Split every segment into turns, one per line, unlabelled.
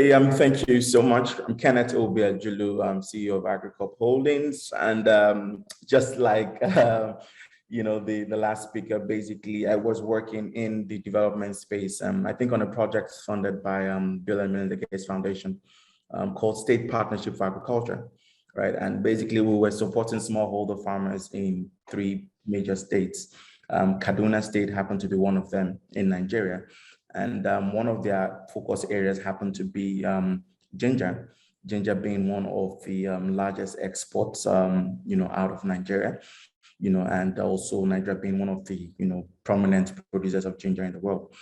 Okay, thank you so much. I'm Kenneth Obiajulu. I'm CEO of Agricorp Holdings, and just like the last speaker, basically, I was working in the development space. I think on a project funded by Bill and Melinda Gates Foundation called State Partnership for Agriculture, right? And basically, we were supporting smallholder farmers in 3 major states. Kaduna State happened to be one of them in Nigeria. And one of their focus areas happened to be ginger being one of the largest exports, out of Nigeria, and also Nigeria being one of the, prominent producers of ginger in the world.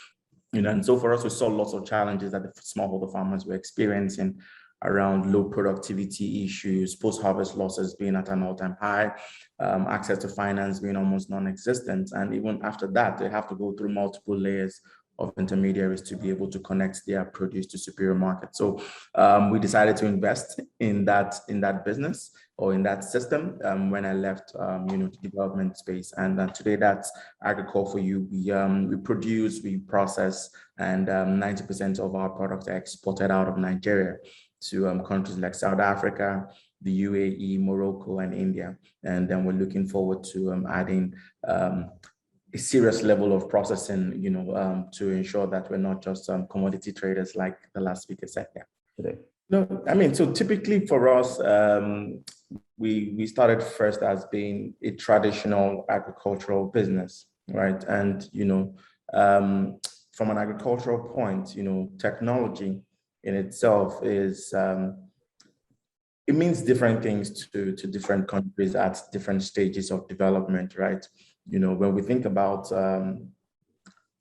And so for us, we saw lots of challenges that the smallholder farmers were experiencing around low productivity issues, post-harvest losses being at an all-time high, access to finance being almost non-existent. And even after that, they have to go through multiple layers of intermediaries to be able to connect their produce to superior markets. So we decided to invest in that business or in that system when I left the development space. And today that's Agricorp for you. We produce, we process, and 90% of our products are exported out of Nigeria to countries like South Africa, the UAE, Morocco, and India. And then we're looking forward to adding a serious level of processing, to ensure that we're not just commodity traders like the last speaker said today. No, so typically for us, we started first as being a traditional agricultural business, right? And, from an agricultural point, technology in itself is, it means different things to different countries at different stages of development, right? When we think about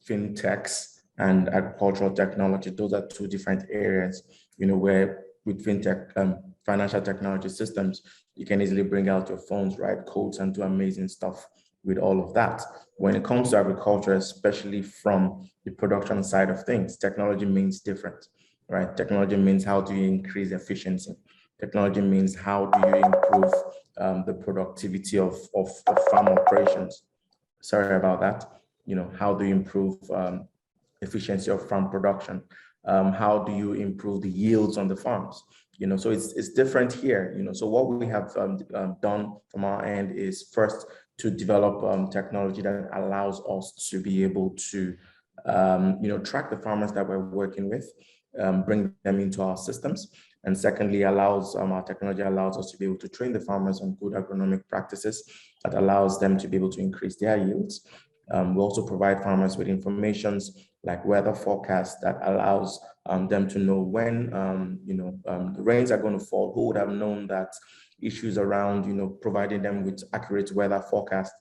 fintechs and agricultural technology, those are 2 different areas, where with fintech, financial technology systems, you can easily bring out your phones, write codes, and do amazing stuff with all of that. When it comes to agriculture, especially from the production side of things, technology means different, right? Technology means how do you increase efficiency? Technology means how do you improve the productivity of farm operations? Sorry about that. How do you improve efficiency of farm production? How do you improve the yields on the farms? So it's different here. So what we have done from our end is first to develop technology that allows us to be able to, track the farmers that we're working with, bring them into our systems. And secondly, our technology allows us to be able to train the farmers on good agronomic practices that allows them to be able to increase their yields. We also provide farmers with information like weather forecasts that allows them to know when the rains are going to fall. Who would have known that issues around providing them with accurate weather forecast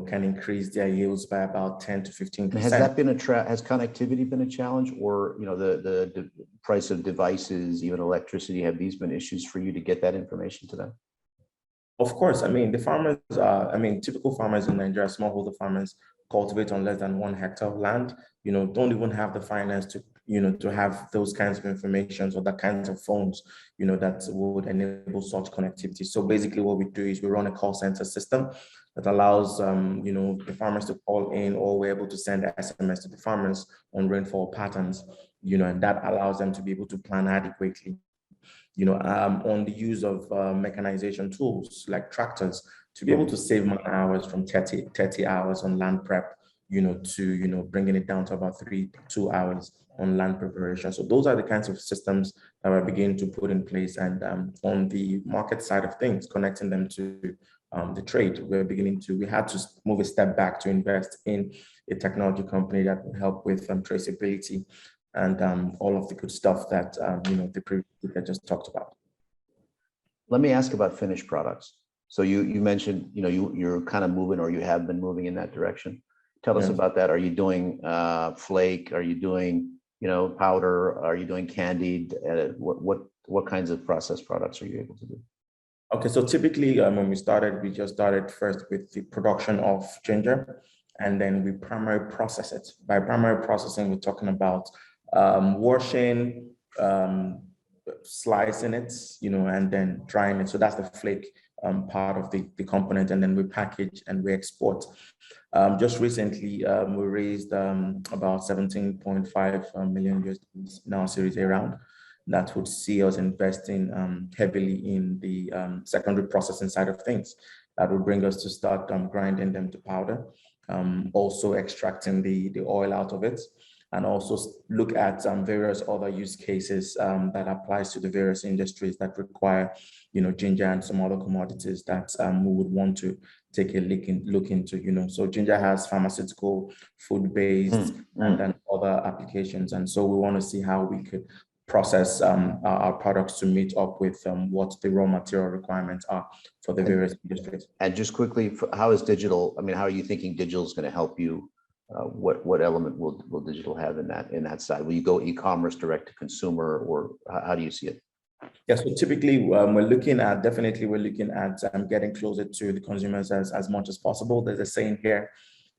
can increase their yields by about 10 to 15%.
Has that been has connectivity been a challenge, or the price of devices, even electricity? Have these been issues for you to get that information to them?
Of course. The farmers, typical farmers in Nigeria, smallholder farmers, cultivate on less than 1 hectare of land, don't even have the finance to, to have those kinds of information or the kinds of phones, that would enable such connectivity. So basically what we do is we run a call center system that allows, the farmers to call in, or we're able to send SMS to the farmers on rainfall patterns, and that allows them to be able to plan adequately. On the use of mechanization tools like tractors to be able to save man hours from 30 hours on land prep, to, bringing it down to about 2 hours on land preparation. So those are the kinds of systems that we're beginning to put in place. And on the market side of things, connecting them to the trade, we had to move a step back to invest in a technology company that will help with traceability and all of the good stuff that the previous speaker just talked about.
Let me ask about finished products. So you mentioned you're kind of moving, or you have been moving in that direction. Tell us about that. Are you doing flake? Are you doing powder? Are you doing candied? What kinds of processed products are you able to do?
Okay, so typically when we just started first with the production of ginger, and then we primarily process it. By primary processing, we're talking about washing, slicing it, and then drying it. So that's the flake part of the component, and then we package and we export. Just recently, we raised about 17.5 million USD in our Series A round. that would see us investing heavily in the secondary processing side of things. That would bring us to start grinding them to powder, also extracting the oil out of it, and also look at various other use cases that applies to the various industries that require, ginger and some other commodities that we would want to take a look into, So ginger has pharmaceutical, food-based, and then other applications. And so we want to see how we could process our products to meet up with what the raw material requirements are for the various industries.
And just quickly, how is digital? I mean, how are you thinking digital is going to help you? What element will digital have in that side? Will you go e-commerce, direct to consumer, or how do you see it?
Yes, so typically we're looking at getting closer to the consumers as much as possible. There's a saying here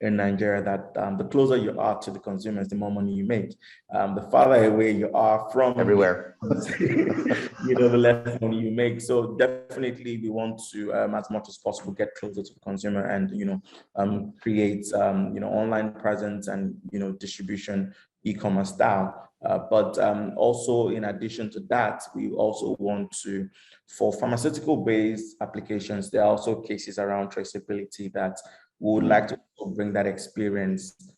in Nigeria that the closer you are to the consumers, the more money you make. The farther away you are from
everywhere,
the less money you make. So definitely we want to, as much as possible, get closer to the consumer and create online presence and distribution e-commerce style. But also in addition to that, we also want to, for pharmaceutical-based applications, there are also cases around traceability that we would like to bring that experience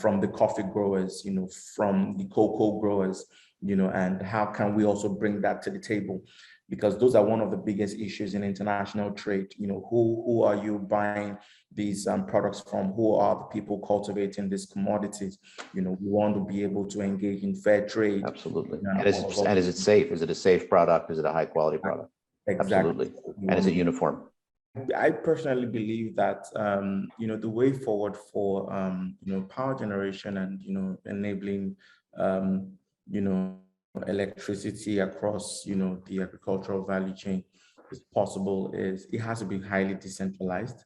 from the coffee growers, from the cocoa growers, and how can we also bring that to the table? Because those are one of the biggest issues in international trade. Who are you buying these products from? Who are the people cultivating these commodities? We want to be able to engage in fair trade.
Absolutely. And is it safe? Is it a safe product? Is it a high quality product?
Exactly.
Absolutely. And is it uniform?
I personally believe that the way forward for power generation and enabling electricity across the agricultural value chain is possible is it has to be highly decentralized.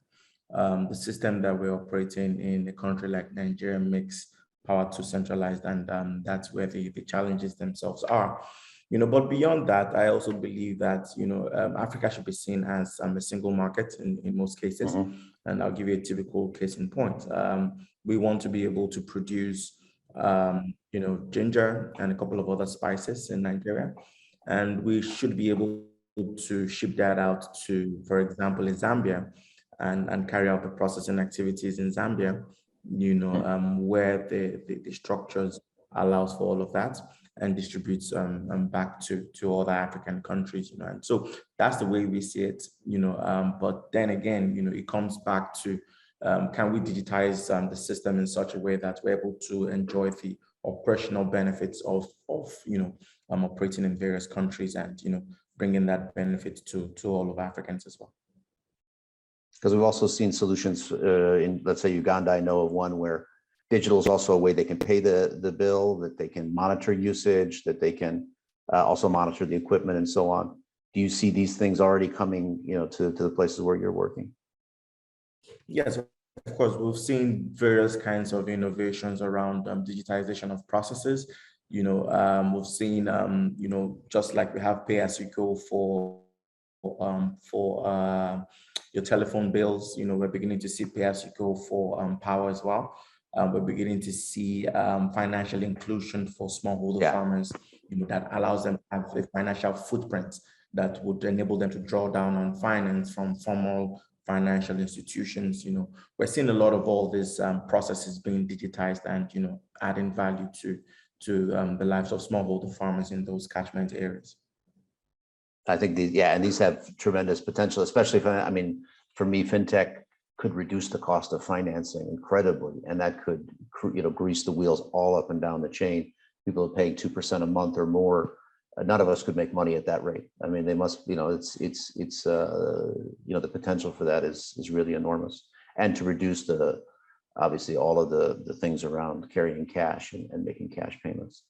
The system that we're operating in a country like Nigeria makes power too centralized, and that's where the challenges themselves are. But beyond that, I also believe that, Africa should be seen as a single market in most cases. And I'll give you a typical case in point. We want to be able to produce, ginger and a couple of other spices in Nigeria. And we should be able to ship that out to, for example, in Zambia and carry out the processing activities in Zambia, where the structures allows for all of that, and distributes back to other African countries, and so that's the way we see it, but then again, it comes back to can we digitize the system in such a way that we're able to enjoy the operational benefits of operating in various countries and bringing that benefit to all of Africans as well.
Because we've also seen solutions in, let's say, Uganda. I know of one where digital is also a way they can pay the bill, that they can monitor usage, that they can also monitor the equipment and so on. Do you see these things already coming, to the places where you're working?
Yes, of course. We've seen various kinds of innovations around digitization of processes. We've seen, just like we have pay as you go for your telephone bills, we're beginning to see pay as you go for power as well. We're beginning to see financial inclusion for smallholder farmers, that allows them to have a financial footprint that would enable them to draw down on finance from formal financial institutions. We're seeing a lot of all these processes being digitized and, adding value to the lives of smallholder farmers in those catchment areas.
I think and these have tremendous potential, especially for me, fintech could reduce the cost of financing incredibly, and that could, grease the wheels all up and down the chain. People are paying 2% a month or more. None of us could make money at that rate. They must, it's the potential for that is really enormous, and to reduce obviously all of the things around carrying cash and making cash payments.